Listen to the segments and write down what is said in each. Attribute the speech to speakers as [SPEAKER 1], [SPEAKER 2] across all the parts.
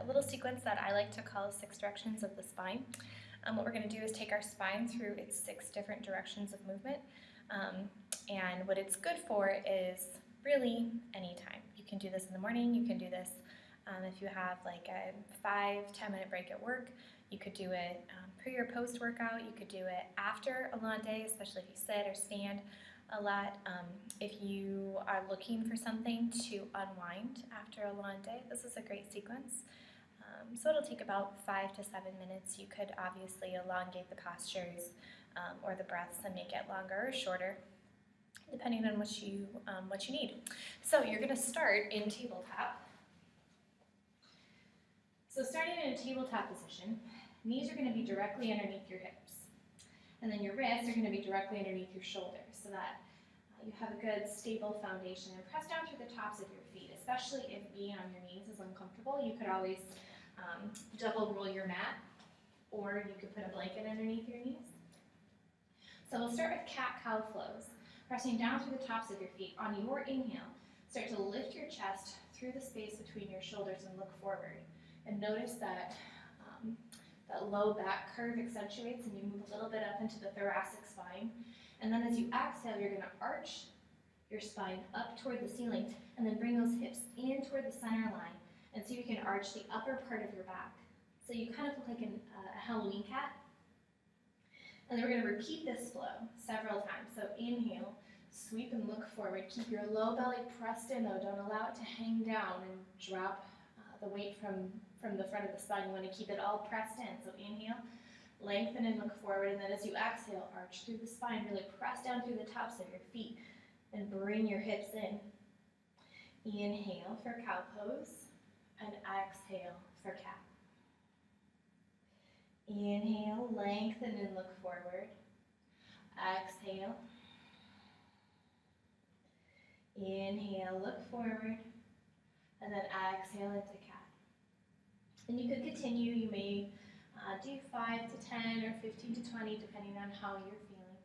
[SPEAKER 1] a little sequence that I like to call 6 directions of the spine. What we're going to do is take our spine through its 6 different directions of movement, and what it's good for is really anytime. You can do this in the morning, you can do this if you have like a 5-10 minute break at work. You could do it pre or post workout, you could do it after a long day, especially if you sit or stand a lot. If you are looking for something to unwind after a long day, this is a great sequence. So it'll take about 5 to 7 minutes. You could obviously elongate the postures or the breaths and make it longer or shorter, depending on what you need. So you're going to start in tabletop. So starting in a tabletop position, knees are going to be directly underneath your hips. And then your wrists are going to be directly underneath your shoulders so that you have a good stable foundation. And press down through the tops of your feet, especially if being on your knees is uncomfortable. You could always double roll your mat, or you could put a blanket underneath your knees. So we'll start with cat-cow flows. Pressing down through the tops of your feet. On your inhale, start to lift your chest through the space between your shoulders and look forward. And notice that that low back curve accentuates and you move a little bit up into the thoracic spine. And then as you exhale, you're going to arch your spine up toward the ceiling and then bring those hips in toward the center line. And so you can arch the upper part of your back. So you kind of look like a Halloween cat. And then we're going to repeat this flow several times. So inhale, sweep and look forward. Keep your low belly pressed in though. Don't allow it to hang down and drop the weight from the front of the spine. You want to keep it all pressed in. So inhale, lengthen and look forward. And then as you exhale, arch through the spine. Really press down through the tops of your feet and bring your hips in. Inhale for cow pose and exhale for cat. Inhale, lengthen and look forward. Exhale. Inhale, look forward. And then exhale into cat. And you could continue. You may do 5 to 10 or 15 to 20, depending on how you're feeling.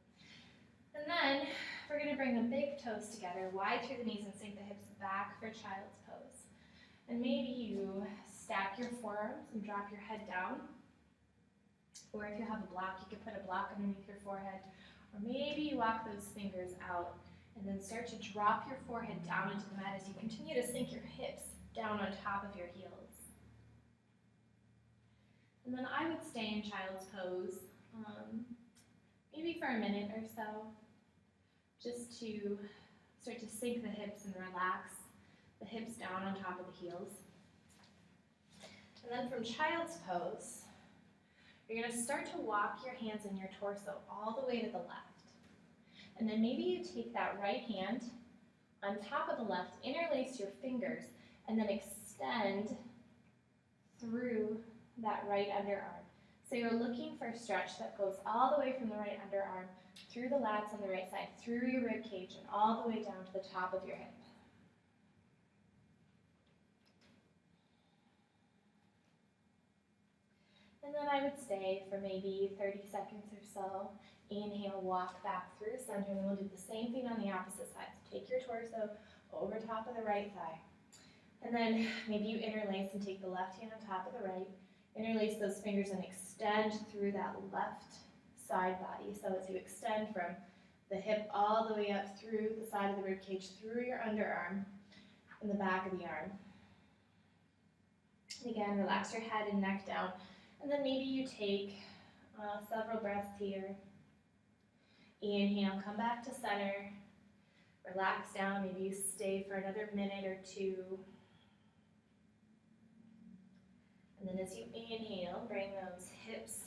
[SPEAKER 1] And then we're going to bring the big toes together, wide through the knees, and sink the hips back for child's pose. And maybe you stack your forearms and drop your head down. Or if you have a block, you could put a block underneath your forehead. Or maybe you walk those fingers out and then start to drop your forehead down into the mat as you continue to sink your hips down on top of your heels. And then I would stay in child's pose, maybe for a minute or so, just to start to sink the hips and relax the hips down on top of the heels. And then from child's pose, you're going to start to walk your hands and your torso all the way to the left. And then maybe you take that right hand on top of the left, interlace your fingers, and then extend through that right underarm. So you're looking for a stretch that goes all the way from the right underarm, through the lats on the right side, through your rib cage, and all the way down to the top of your hip. And then I would stay for maybe 30 seconds or so. Inhale, walk back through the center, and then we'll do the same thing on the opposite side. So take your torso over top of the right thigh. And then maybe you interlace and take the left hand on top of the right. Interlace those fingers and extend through that left side body. So as you extend from the hip all the way up through the side of the rib cage, through your underarm and the back of the arm. And again, relax your head and neck down. And then maybe you take several breaths here. Inhale, come back to center. Relax down. Maybe you stay for another minute or two. And then as you inhale, bring those hips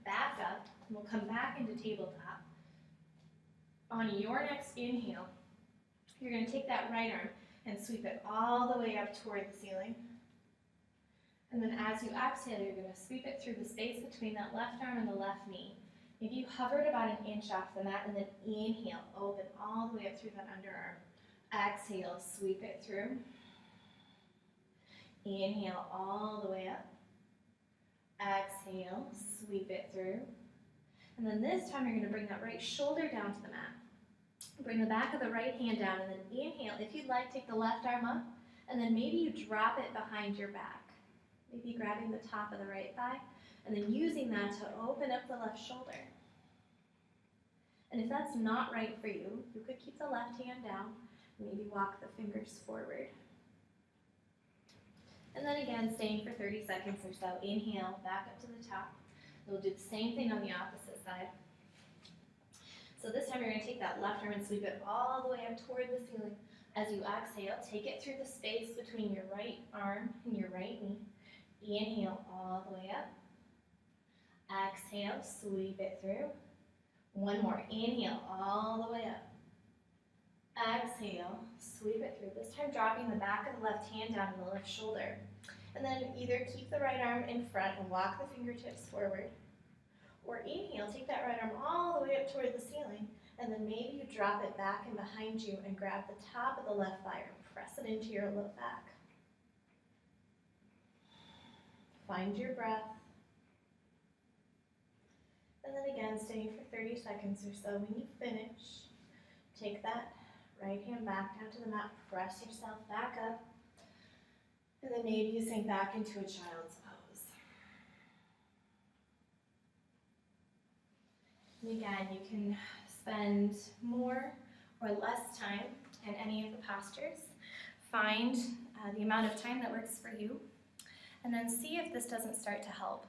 [SPEAKER 1] back up. And we'll come back into tabletop. On your next inhale, you're going to take that right arm and sweep it all the way up toward the ceiling. And then as you exhale, you're going to sweep it through the space between that left arm and the left knee. Maybe you hovered about an inch off the mat, and then inhale, open all the way up through that underarm. Exhale, sweep it through. Inhale all the way up. Exhale, sweep it through. And then this time you're going to bring that right shoulder down to the mat. Bring the back of the right hand down, and then inhale. If you'd like, take the left arm up, and then maybe you drop it behind your back. Maybe grabbing the top of the right thigh and then using that to open up the left shoulder. And if that's not right for you, you could keep the left hand down, maybe walk the fingers forward. And then again, staying for 30 seconds or so, inhale, back up to the top. We'll do the same thing on the opposite side. So this time you're going to take that left arm and sweep it all the way up toward the ceiling. As you exhale, take it through the space between your right arm and your right knee. Inhale all the way up. Exhale, sweep it through. One more. Inhale all the way up. Exhale, sweep it through. This time dropping the back of the left hand down to the left shoulder. And then either keep the right arm in front and walk the fingertips forward. Or inhale, take that right arm all the way up toward the ceiling. And then maybe you drop it back and behind you and grab the top of the left thigh or press it into your low back. Find your breath. And then again, staying for 30 seconds or so. When you finish, take that right hand back down to the mat, press yourself back up, and then maybe you sink back into a child's pose. And again, you can spend more or less time in any of the postures. Find the amount of time that works for you, and then see if this doesn't start to help.